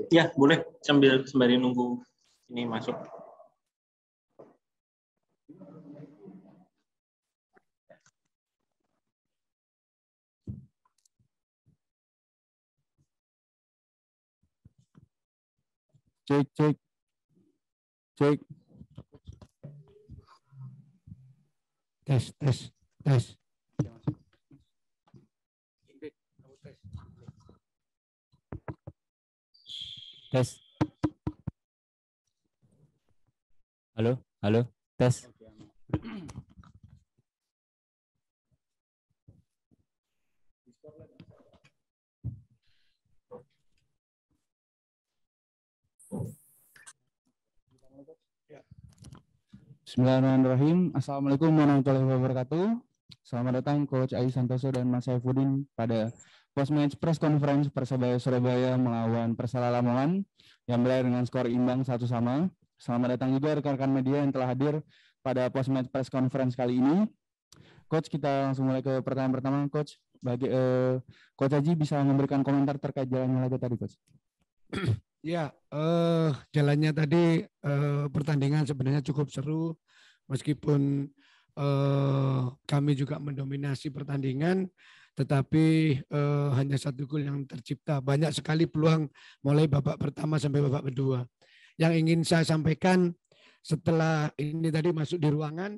Ya, boleh sembari nunggu ini masuk. Cek. Tes. Tes. Halo, tes. Bismillahirrahmanirrahim. Assalamualaikum warahmatullahi wabarakatuh. Selamat datang Coach Ai Santoso dan Mas Saifuddin pada post-match press conference Persebaya Surabaya melawan Persela Lamongan yang berakhir dengan skor imbang 1-1. Selamat datang juga rekan-rekan media yang telah hadir pada post-match press conference kali ini. Coach, kita langsung mulai ke pertanyaan pertama. Coach, Coach Aji bisa memberikan komentar terkait jalannya laga tadi, Coach? Ya, jalannya tadi pertandingan sebenarnya cukup seru, meskipun kami juga mendominasi pertandingan, tetapi hanya 1 gol yang tercipta. Banyak sekali peluang mulai babak pertama sampai babak kedua. Yang ingin saya sampaikan setelah ini tadi masuk di ruangan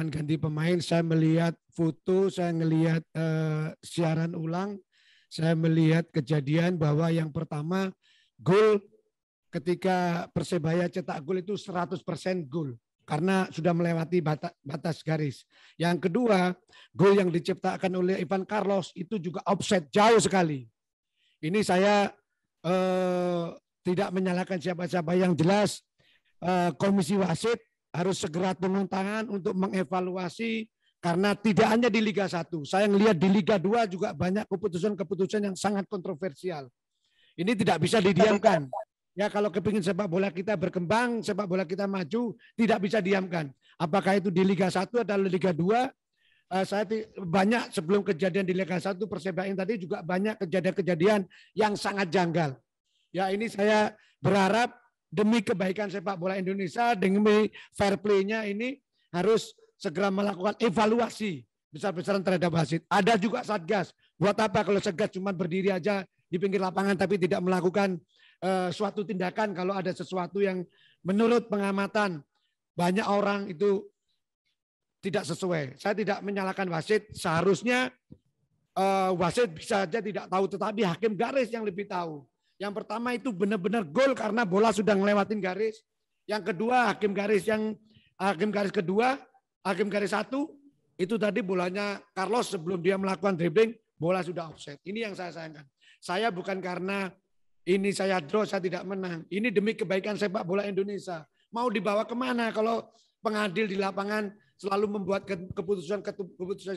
ganti pemain, saya melihat foto, saya melihat siaran ulang. Saya melihat kejadian bahwa yang pertama gol ketika Persebaya cetak gol itu 100% gol karena sudah melewati batas garis. Yang kedua, gol yang diciptakan oleh Ivan Carlos itu juga offside jauh sekali. Ini saya tidak menyalahkan siapa-siapa, yang jelas Komisi Wasit harus segera turun tangan untuk mengevaluasi. Karena tidak hanya di Liga 1, saya melihat di Liga 2 juga banyak keputusan-keputusan yang sangat kontroversial. Ini tidak bisa didiamkan. Ya, kalau kepingin sepak bola kita berkembang, sepak bola kita maju, tidak bisa diamkan. Apakah itu di Liga 1 atau Liga 2? Saya banyak sebelum kejadian di Liga 1 Persebaya tadi juga banyak kejadian-kejadian yang sangat janggal. Ya, ini saya berharap demi kebaikan sepak bola Indonesia, demi fair play-nya ini harus segera melakukan evaluasi besar-besaran terhadap wasit. Ada juga Satgas. Buat apa kalau Satgas cuma berdiri aja di pinggir lapangan tapi tidak melakukan suatu tindakan kalau ada sesuatu yang menurut pengamatan banyak orang itu tidak sesuai. Saya tidak menyalahkan wasit. Seharusnya wasit bisa saja tidak tahu, tetapi hakim garis yang lebih tahu. Yang pertama itu benar-benar gol karena bola sudah ngelewatin garis. Yang kedua hakim garis kedua, hakim garis 1 itu tadi bolanya Carlos sebelum dia melakukan dribbling, bola sudah offside. Ini yang saya sayangkan. Saya bukan karena ini saya draw, saya tidak menang. Ini demi kebaikan sepak bola Indonesia. Mau dibawa kemana kalau pengadil di lapangan selalu membuat keputusan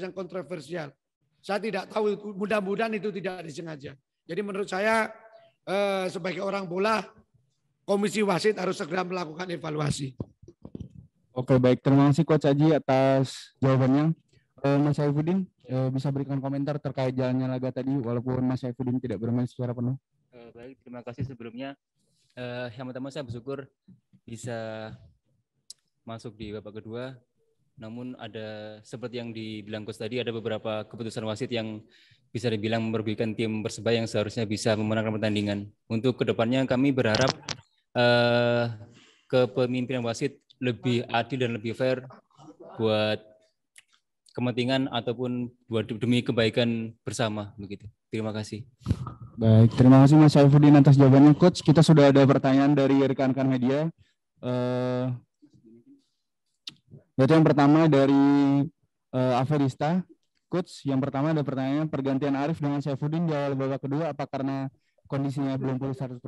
yang kontroversial. Saya tidak tahu, mudah-mudahan itu tidak disengaja. Jadi menurut saya sebagai orang bola, Komisi Wasit harus segera melakukan evaluasi. Oke, baik. Terima kasih Coach Aji atas jawabannya. Mas Saifuddin bisa berikan komentar terkait jalannya laga tadi walaupun Mas Saifuddin tidak bermain secara penuh. Baik, terima kasih sebelumnya. Yang pertama saya bersyukur bisa masuk di babak kedua. Namun ada seperti yang dibilang Coach tadi, ada beberapa keputusan wasit yang bisa dibilang merugikan tim Persebaya yang seharusnya bisa memenangkan pertandingan. Untuk kedepannya kami berharap kepemimpinan wasit lebih adil dan lebih fair buat kepentingan ataupun buat demi kebaikan bersama begitu. Terima kasih. Baik, terima kasih Mas Saifuddin atas jawabannya. Coach, kita sudah ada pertanyaan dari rekan-rekan media. Berarti yang pertama dari Averista. Coach, yang pertama ada pertanyaan pergantian Arif dengan Saifuddin di awal babak kedua apa karena kondisinya belum pulih 100%?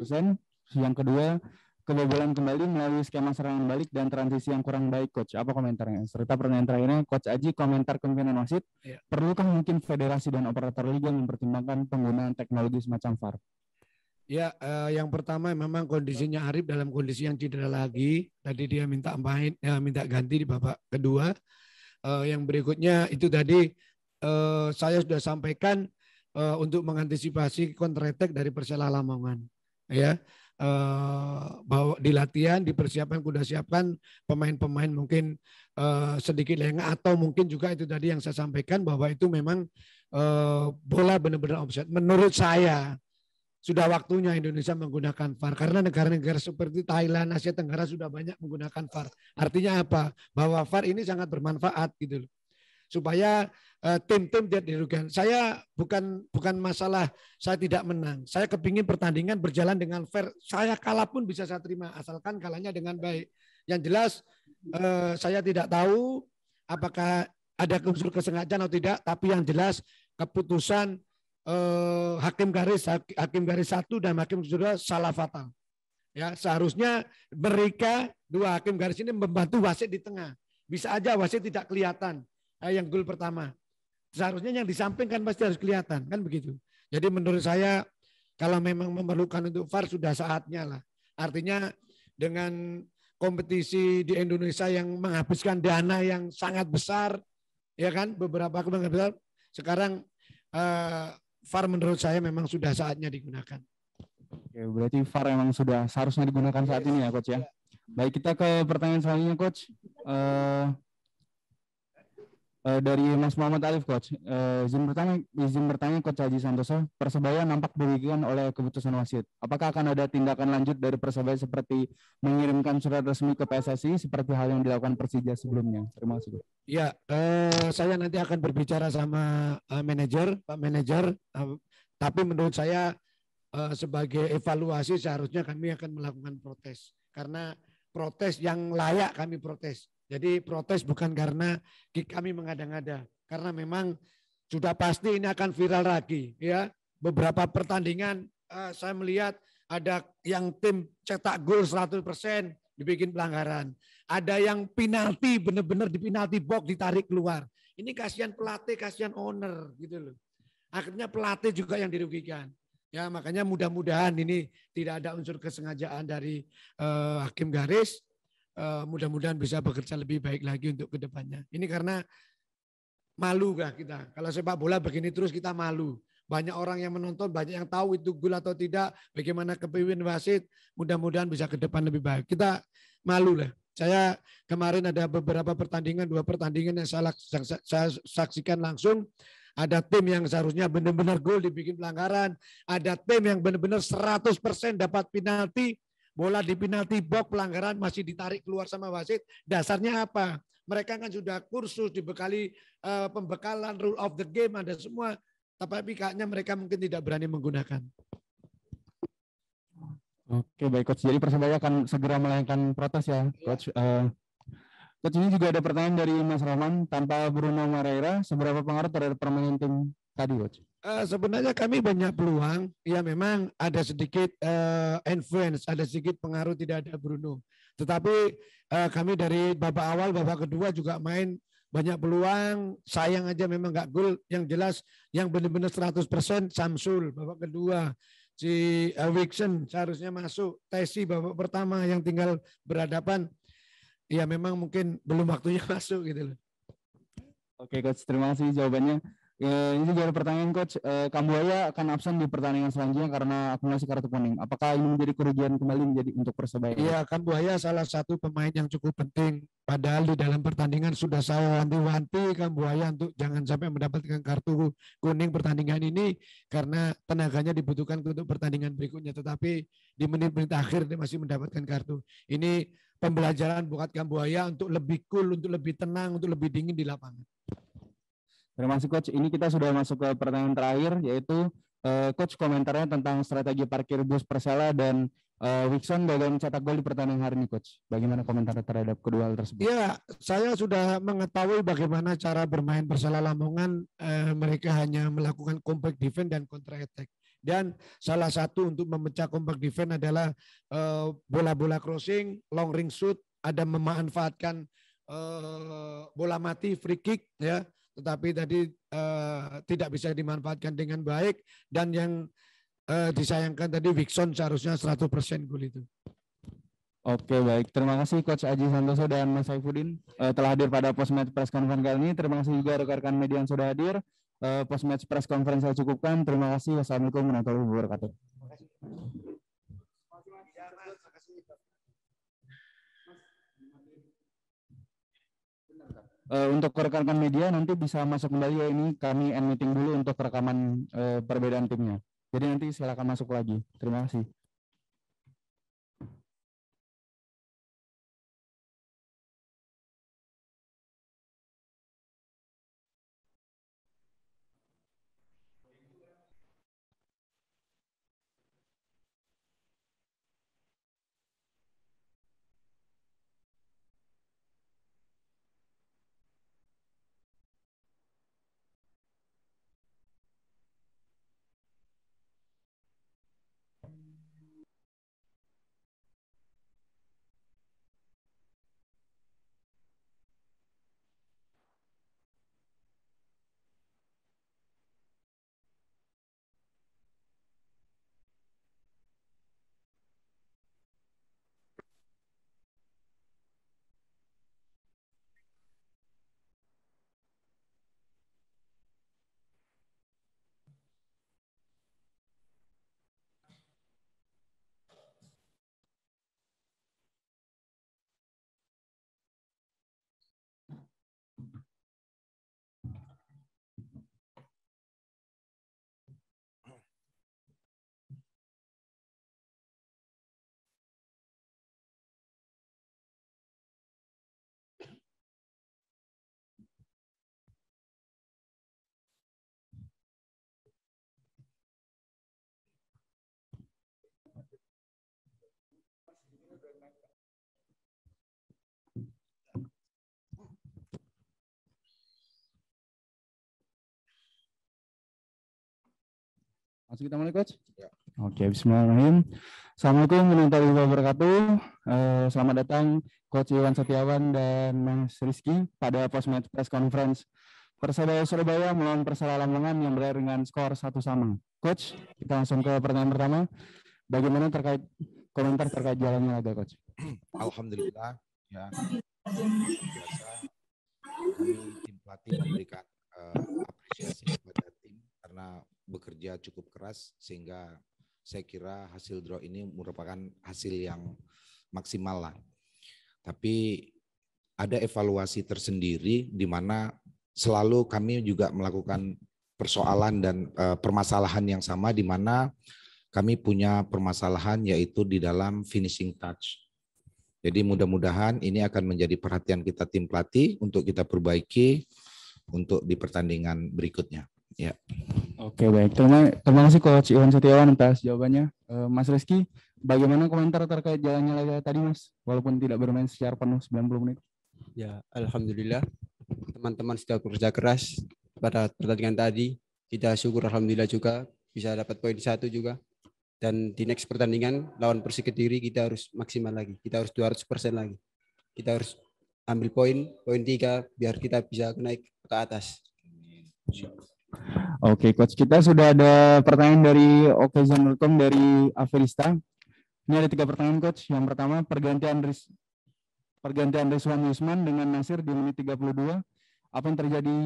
Yang kedua, kebobolan kembali melalui skema serangan balik dan transisi yang kurang baik, Coach. Apa komentarnya? Serta pertanyaan terakhirnya, Coach Aji, komentar kepemimpinan wasit. Ya. Perlukah mungkin federasi dan operator liga mempertimbangkan penggunaan teknologi semacam VAR? Ya, yang pertama memang kondisinya Arif dalam kondisi yang cedera lagi. Tadi dia minta ganti di babak kedua. Yang berikutnya itu tadi saya sudah sampaikan untuk mengantisipasi counter attack dari Persela Lamongan, ya. Bahwa di latihan dipersiapkan, kuda siapkan pemain-pemain mungkin sedikit lengah, atau mungkin juga itu tadi yang saya sampaikan bahwa itu memang bola benar-benar offside. Menurut saya sudah waktunya Indonesia menggunakan VAR, karena negara-negara seperti Thailand, Asia Tenggara sudah banyak menggunakan VAR. Artinya apa? Bahwa VAR ini sangat bermanfaat gitu loh, supaya tim-tim tidak dirugikan. Saya bukan masalah saya tidak menang. Saya kepingin pertandingan berjalan dengan fair. Saya kalah pun bisa saya terima asalkan kalahnya dengan baik. Yang jelas saya tidak tahu apakah ada unsur kesengajaan atau tidak. Tapi yang jelas keputusan hakim garis 1 dan hakim garis 2 salah fatal. Ya, seharusnya mereka dua hakim garis ini membantu wasit di tengah. Bisa aja wasit tidak kelihatan yang gol pertama. Seharusnya yang di samping kan pasti harus kelihatan, kan begitu. Jadi menurut saya kalau memang memerlukan untuk VAR sudah saatnya lah. Artinya dengan kompetisi di Indonesia yang menghabiskan dana yang sangat besar, ya kan, beberapa kemenangan besar, sekarang VAR menurut saya memang sudah saatnya digunakan. Oke, berarti VAR memang sudah seharusnya digunakan saat ini ya, Coach ya. Baik, kita ke pertanyaan selanjutnya, Coach. Dari Mas Muhammad Alif, Coach. Izin bertanya Coach Haji Santoso, Persebaya nampak dirugikan oleh keputusan wasit. Apakah akan ada tindakan lanjut dari Persebaya seperti mengirimkan surat resmi ke PSSI seperti hal yang dilakukan Persija sebelumnya? Terima kasih. Ya, saya nanti akan berbicara sama Pak Manajer. Tapi menurut saya sebagai evaluasi seharusnya kami akan melakukan protes. Karena protes yang layak kami protes. Jadi protes bukan karena kami mengada-ngada, karena memang sudah pasti ini akan viral lagi. Ya, beberapa pertandingan saya melihat ada yang tim cetak gol 100% dibikin pelanggaran, ada yang penalti benar-benar di penalti box ditarik keluar. Ini kasihan pelatih, kasihan owner gitu loh. Akhirnya pelatih juga yang dirugikan. Ya, makanya mudah-mudahan ini tidak ada unsur kesengajaan dari hakim garis. Mudah-mudahan bisa bekerja lebih baik lagi untuk kedepannya. Ini karena malu kah kita? Kalau sepak bola begini terus kita malu. Banyak orang yang menonton, banyak yang tahu itu gol atau tidak. Bagaimana kepemimpin wasit. Mudah-mudahan bisa ke depan lebih baik. Kita malu lah. Saya kemarin ada beberapa pertandingan, 2 pertandingan yang saya saksikan langsung. Ada tim yang seharusnya benar-benar gol dibikin pelanggaran. Ada tim yang benar-benar 100% dapat penalti. Bola di penalti box pelanggaran masih ditarik keluar sama wasit. Dasarnya apa? Mereka kan sudah kursus, dibekali pembekalan rule of the game, ada semua. Tapi kayaknya mereka mungkin tidak berani menggunakan. Oke, baik Coach. Jadi Persebaya akan segera melayangkan protes ya, Coach. Coach, ini juga ada pertanyaan dari Mas Rahman. Tanpa Bruno Moreira, seberapa pengaruh terhadap permainan tim tadi, Coach? Sebenarnya kami banyak peluang, ya memang ada sedikit influence, ada sedikit pengaruh tidak ada Bruno. Tetapi kami dari babak awal, babak kedua juga main banyak peluang, sayang aja memang nggak gol. Yang jelas yang benar-benar 100% Samsul babak kedua, si Wixon seharusnya masuk, Tesi babak pertama yang tinggal berhadapan, ya memang mungkin belum waktunya masuk gitu loh. Oke Coach, terima kasih jawabannya. Ini juga ada pertanyaan Coach, Kambuaya akan absen di pertandingan selanjutnya karena akumulasi kartu kuning. Apakah ini menjadi kerugian kembali menjadi untuk Persebaya? Iya, Kambuaya salah satu pemain yang cukup penting. Padahal di dalam pertandingan sudah saya wanti-wanti Kambuaya untuk jangan sampai mendapatkan kartu kuning pertandingan ini karena tenaganya dibutuhkan untuk pertandingan berikutnya. Tetapi di menit-menit akhir dia masih mendapatkan kartu. Ini pembelajaran buat Kambuaya untuk lebih cool, untuk lebih tenang, untuk lebih dingin di lapangan. Terima kasih Coach. Ini kita sudah masuk ke pertanyaan terakhir, yaitu Coach komentarnya tentang strategi parkir bus Persela dan Wixon gagal mencetak gol di pertandingan hari ini, Coach. Bagaimana komentar terhadap kedua hal tersebut? Ya, saya sudah mengetahui bagaimana cara bermain Persela Lamongan. Mereka hanya melakukan compact defense dan counter attack. Dan salah satu untuk memecah compact defense adalah bola-bola crossing, long ring shoot, ada memanfaatkan bola mati, free kick, ya. Tetapi tadi tidak bisa dimanfaatkan dengan baik, dan yang disayangkan tadi Wixon seharusnya 100% gol itu. Oke, baik. Terima kasih Coach Aji Santoso dan Mas Saifuddin telah hadir pada post-match press conference kali ini. Terima kasih juga rekan-rekan media yang sudah hadir. Post-match press conference saya cukupkan. Terima kasih. Wassalamualaikum warahmatullahi wabarakatuh. Untuk rekan-rekan media nanti bisa masuk kembali ya, ini kami end meeting dulu untuk rekaman perbedaan timnya. Jadi nanti silakan masuk lagi. Terima kasih. Masuk kita mulai, Coach? Ya. Oke, bismillahirrahmanirrahim. Assalamualaikum warahmatullahi wabarakatuh. Selamat datang Coach Iwan Setiawan dan Mas Rizky pada post-match press conference Persebaya Surabaya melawan Persela Lamongan yang berakhir dengan skor 1-1. Coach, kita langsung ke pertanyaan pertama. Bagaimana komentar terkait jalannya laga, Coach? Alhamdulillah, ya biasa kami tim pelatih memberikan apresiasi kepada tim karena bekerja cukup keras sehingga saya kira hasil draw ini merupakan hasil yang maksimal lah. Tapi ada evaluasi tersendiri di mana selalu kami juga melakukan persoalan dan permasalahan yang sama di mana kami punya permasalahan yaitu di dalam finishing touch. Jadi mudah-mudahan ini akan menjadi perhatian kita tim pelatih untuk kita perbaiki untuk di pertandingan berikutnya. Ya. Oke, baik. Terima kasih Coach Iwan Setiawan atas jawabannya. Mas Rizky, bagaimana komentar terkait jalannya laga tadi, Mas? Walaupun tidak bermain secara penuh 90 menit. Ya, alhamdulillah teman-teman sudah bekerja keras pada pertandingan tadi. Kita syukur alhamdulillah juga bisa dapat poin 1 juga. Dan di next pertandingan lawan Persik Kediri kita harus maksimal lagi. Kita harus 200% lagi. Kita harus ambil poin 3 biar kita bisa naik ke atas. Oke, Coach, kita sudah ada pertanyaan dari Okezon.com dari Averista. Ini ada 3 pertanyaan, Coach. Yang pertama, pergantian Rizwan Yusman dengan Nasir di menit 32. Apa yang terjadi,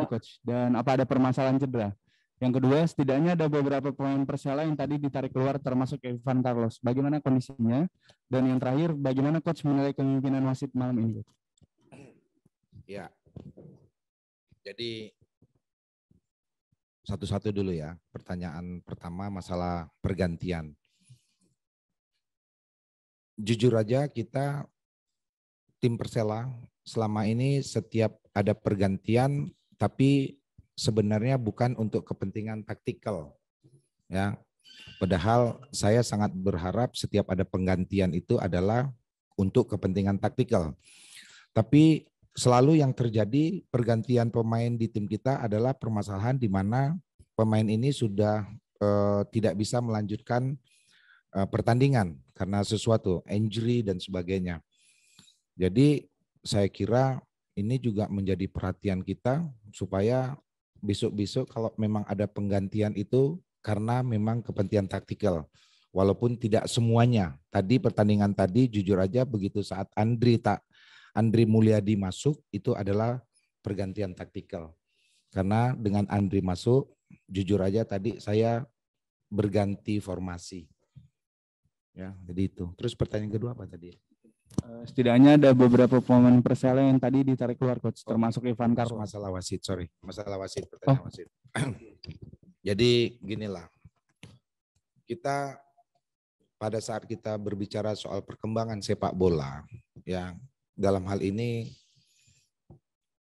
Coach? Dan apa ada permasalahan cedera? Yang kedua, setidaknya ada beberapa pemain Persela yang tadi ditarik keluar termasuk Evan Carlos. Bagaimana kondisinya? Dan yang terakhir, bagaimana Coach menilai kemungkinan wasit malam ini? Ya. Jadi satu-satu dulu ya. Pertanyaan pertama masalah pergantian. Jujur aja kita tim Persela selama ini setiap ada pergantian tapi sebenarnya bukan untuk kepentingan taktikal. Ya. Padahal saya sangat berharap setiap ada penggantian itu adalah untuk kepentingan taktikal. Tapi selalu yang terjadi pergantian pemain di tim kita adalah permasalahan di mana pemain ini sudah tidak bisa melanjutkan pertandingan karena sesuatu injury dan sebagainya. Jadi saya kira ini juga menjadi perhatian kita supaya besok-besok kalau memang ada penggantian itu karena memang kepentingan taktikal, walaupun tidak semuanya. Tadi pertandingan tadi jujur aja begitu saat Andri Mulyadi masuk itu adalah pergantian taktikal. Karena dengan Andri masuk, jujur aja tadi saya berganti formasi. Ya, jadi itu. Terus pertanyaan kedua apa tadi? Setidaknya ada beberapa pemain Persela yang tadi ditarik keluar coach, termasuk Ivan Carlos. Masalah wasit, sorry. Masalah wasit, pertanyaan wasit. Jadi ginilah. Kita pada saat kita berbicara soal perkembangan sepak bola, ya dalam hal ini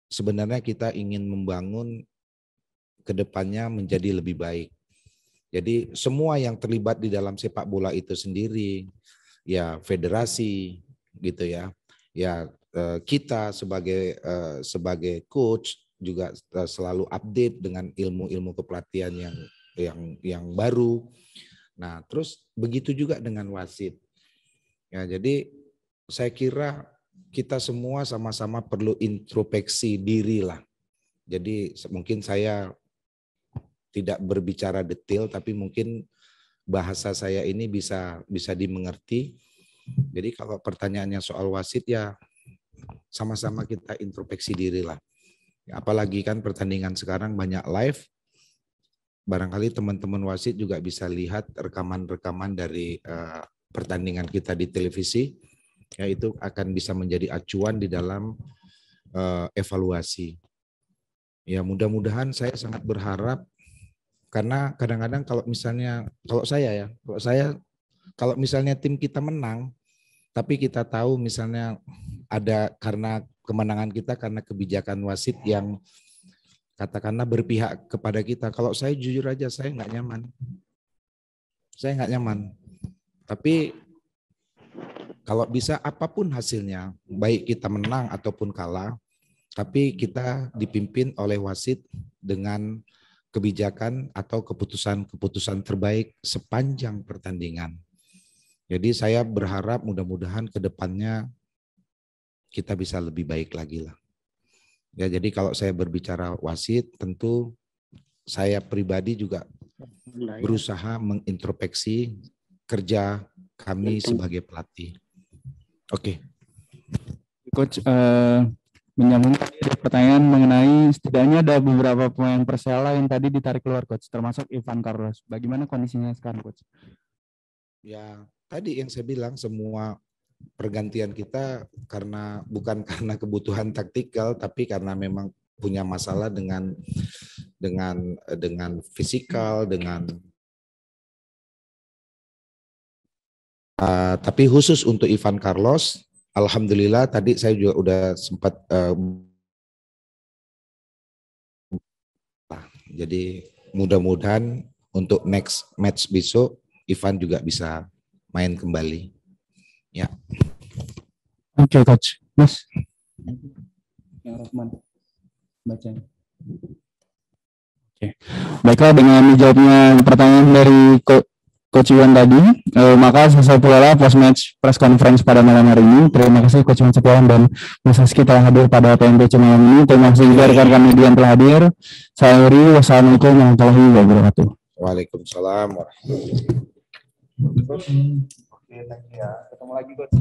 sebenarnya kita ingin membangun ke depannya menjadi lebih baik. Jadi semua yang terlibat di dalam sepak bola itu sendiri, ya federasi gitu ya, kita sebagai coach juga selalu update dengan ilmu-ilmu kepelatihan yang baru. Nah, terus begitu juga dengan wasit. Ya, jadi saya kira kita semua sama-sama perlu introspeksi diri lah. Jadi mungkin saya tidak berbicara detail, tapi mungkin bahasa saya ini bisa dimengerti. Jadi kalau pertanyaannya soal wasit ya sama-sama kita introspeksi diri lah. Apalagi kan pertandingan sekarang banyak live. Barangkali teman-teman wasit juga bisa lihat rekaman-rekaman dari pertandingan kita di televisi. Ya, itu akan bisa menjadi acuan di dalam evaluasi. Ya, mudah-mudahan saya sangat berharap, karena kadang-kadang kalau misalnya tim kita menang, tapi kita tahu misalnya ada karena kemenangan kita karena kebijakan wasit yang katakanlah berpihak kepada kita. Kalau saya jujur aja saya nggak nyaman. Tapi kalau bisa apapun hasilnya, baik kita menang ataupun kalah, tapi kita dipimpin oleh wasit dengan kebijakan atau keputusan terbaik sepanjang pertandingan. Jadi saya berharap mudah-mudahan ke depannya kita bisa lebih baik lagi lah. Ya, jadi kalau saya berbicara wasit, tentu saya pribadi juga berusaha mengintrospeksi kerja kami sebagai pelatih. Oke. Coach, menyambung tadi ada pertanyaan mengenai setidaknya ada beberapa pemain Persela yang tadi ditarik keluar coach, termasuk Ivan Carlos. Bagaimana kondisinya sekarang coach? Ya, tadi yang saya bilang semua pergantian kita bukan karena kebutuhan taktikal, tapi karena memang punya masalah dengan fisikal, tapi khusus untuk Ivan Carlos, alhamdulillah tadi saya juga udah sempat jadi mudah-mudahan untuk next match besok Ivan juga bisa main kembali. Ya. Oke, coach. Mas. Yang Rahman bacanya. Oke. Baiklah, dengan dijawabnya pertanyaan dari Coach Iwan tadi, maka selesai pula post-match press conference pada malam hari ini. Terima kasih Coach Iwan Setiawan dan Mas Rizky telah hadir pada PMPC malam ini. Terima kasih juga rekan-rekan media yang telah hadir. Saya Uri, wassalamualaikum warahmatullahi wabarakatuh. Waalaikumsalam warahmatullahi wabarakatuh. Oke, thank you ya. Ketemu lagi Coach.